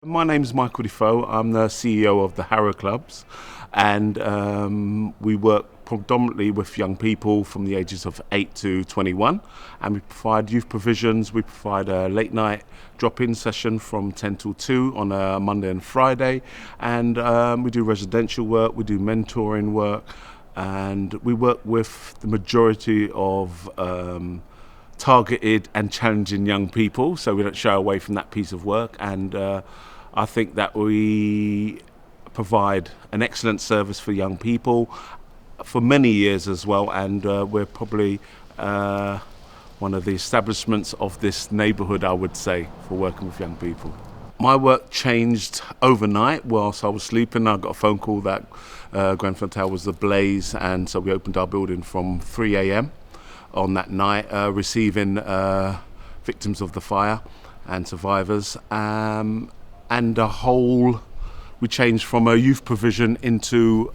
My name's Michael Defoe. I'm the CEO of the Harrow Clubs, and we work predominantly with young people from the ages of 8 to 21, and we provide youth provisions. We provide a late night drop-in session from 10 till 2 on a Monday and Friday, and we do residential work, we do mentoring work, and we work with the majority of targeted and challenging young people, so we don't shy away from that piece of work. And I think that we provide an excellent service for young people for many years as well, and we're probably one of the establishments of this neighbourhood, I would say, for working with young people. My work changed overnight whilst I was sleeping. I got a phone call that Grenfell Tower was ablaze, and so we opened our building from 3 a.m. on that night, receiving victims of the fire and survivors. And we changed from a youth provision into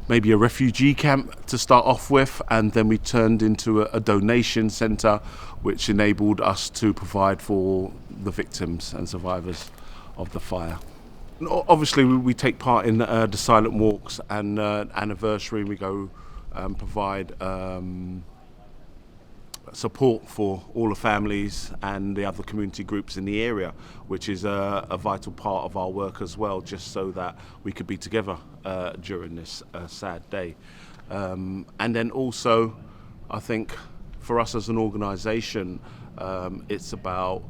maybe a refugee camp to start off with, and then we turned into a donation centre, which enabled us to provide for the victims and survivors of the fire. Obviously, we take part in the silent walks and anniversary. We go provide support for all the families and the other community groups in the area, which is a vital part of our work as well, just so that we could be together during this sad day. And then also, I think for us as an organisation, it's about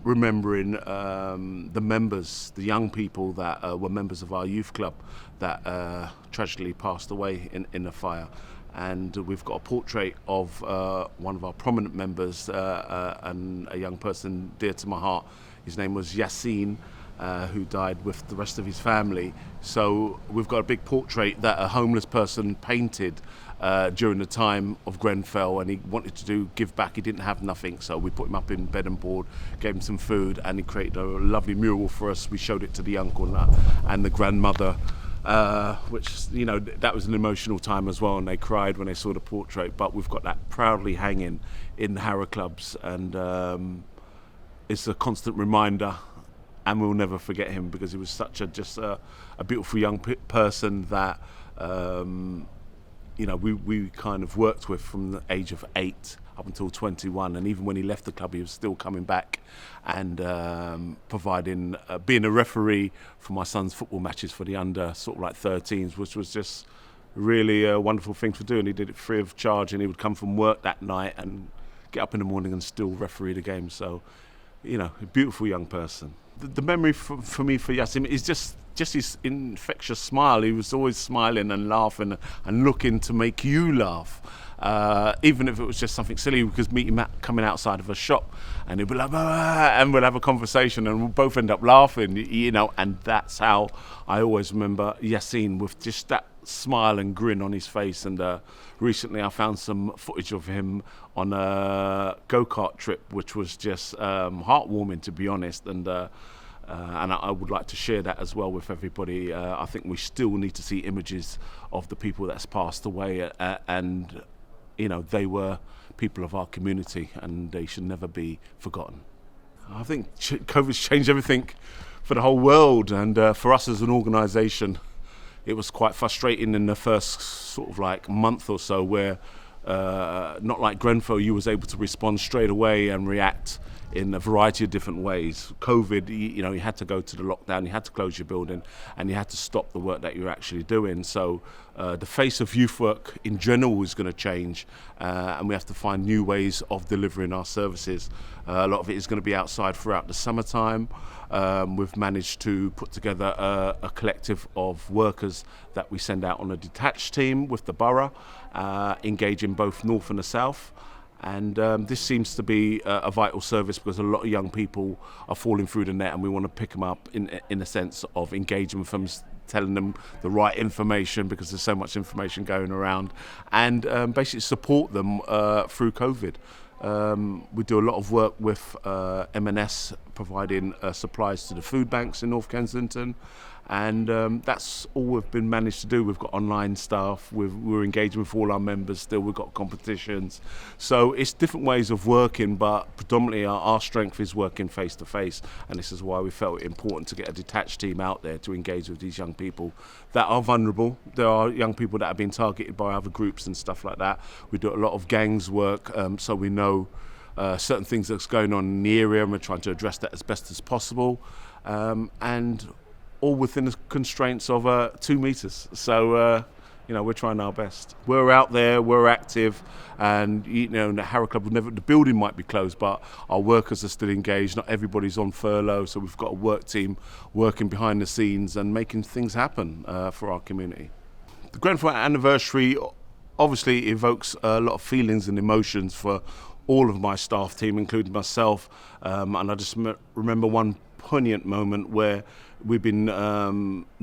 remembering the members, the young people that were members of our youth club that tragically passed away in the fire. And we've got a portrait of one of our prominent members and a young person dear to my heart. His name was Yassine, who died with the rest of his family. So we've got a big portrait that a homeless person painted during the time of Grenfell, and he wanted to give back. He didn't have nothing, so we put him up in bed and board, gave him some food, and he created a lovely mural for us. We showed it to the uncle and the grandmother, which, you know, that was an emotional time as well, and they cried when they saw the portrait. But we've got that proudly hanging in the Harrow Clubs, and it's a constant reminder, and we'll never forget him, because he was such a beautiful young person that we kind of worked with from the age of 8 up until 21, and even when he left the club, he was still coming back and providing, being a referee for my son's football matches for the under sort of like 13s, which was just really a wonderful thing to do. And he did it free of charge, and he would come from work that night and get up in the morning and still referee the game. So, you know, a beautiful young person. The memory for me for Yassim is just his infectious smile. He was always smiling and laughing and looking to make you laugh. Even if it was just something silly, we could meet him coming outside of a shop, and he'd be like, and we'll have a conversation, and we'll both end up laughing, you know. And that's how I always remember Yassine, with just that smile and grin on his face. And recently I found some footage of him on a go-kart trip, which was just heartwarming, to be honest. And I would like to share that as well with everybody. I think we still need to see images of the people that's passed away, and you know, they were people of our community, and they should never be forgotten. I think COVID's changed everything for the whole world, and for us as an organisation, it was quite frustrating in the first sort of like month or so, where not like Grenfell, you was able to respond straight away and react in a variety of different ways. COVID, you know, you had to go to the lockdown, you had to close your building, and you had to stop the work that you're actually doing. So the face of youth work in general is going to change, and we have to find new ways of delivering our services. A lot of it is going to be outside throughout the summertime. We've managed to put together a collective of workers that we send out on a detached team with the borough, engaging both north and the south. And this seems to be a vital service, because a lot of young people are falling through the net, and we want to pick them up in a sense of engaging with them, telling them the right information, because there's so much information going around, and basically support them through COVID. We do a lot of work with M&S providing supplies to the food banks in North Kensington. And that's all we've been managed to do. We've got online stuff, we're engaging with all our members still, we've got competitions. So it's different ways of working, but predominantly our strength is working face to face. And this is why we felt it important to get a detached team out there to engage with these young people that are vulnerable. There are young people that have been targeted by other groups and stuff like that. We do a lot of gangs work, so we know certain things that's going on in the area, and we're trying to address that as best as possible. And all within the constraints of 2 meters. So, we're trying our best. We're out there, we're active, and the Harrow Club the building might be closed, but our workers are still engaged. Not everybody's on furlough, so we've got a work team working behind the scenes and making things happen for our community. The Grenfell anniversary obviously evokes a lot of feelings and emotions for all of my staff team, including myself, and I just remember one poignant moment where we've been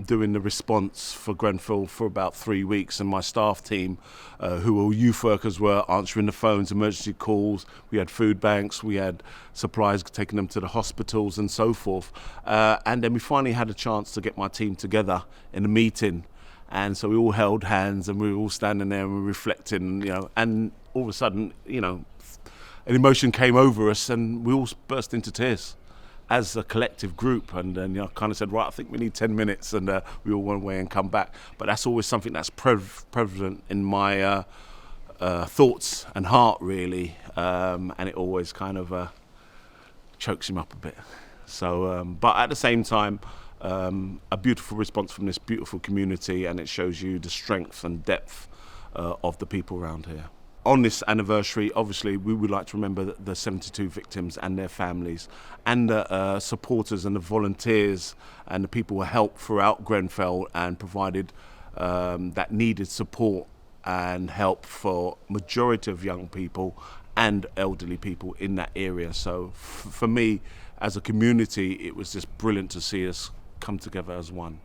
doing the response for Grenfell for about 3 weeks, and my staff team, who were youth workers, were answering the phones, emergency calls. We had food banks, we had supplies, taking them to the hospitals and so forth. And then we finally had a chance to get my team together in a meeting. And so we all held hands and we were all standing there and we were reflecting, and all of a sudden, an emotion came over us and we all burst into tears as a collective group, and then I kind of said, right, I think we need 10 minutes, and we all went away and come back. But that's always something that's prevalent in my thoughts and heart, really, and it always kind of chokes him up a bit. So, but at the same time, a beautiful response from this beautiful community, and it shows you the strength and depth of the people around here. On this anniversary, obviously, we would like to remember the 72 victims and their families, and the supporters and the volunteers and the people who helped throughout Grenfell and provided that needed support and help for majority of young people and elderly people in that area. So for me, as a community, it was just brilliant to see us come together as one.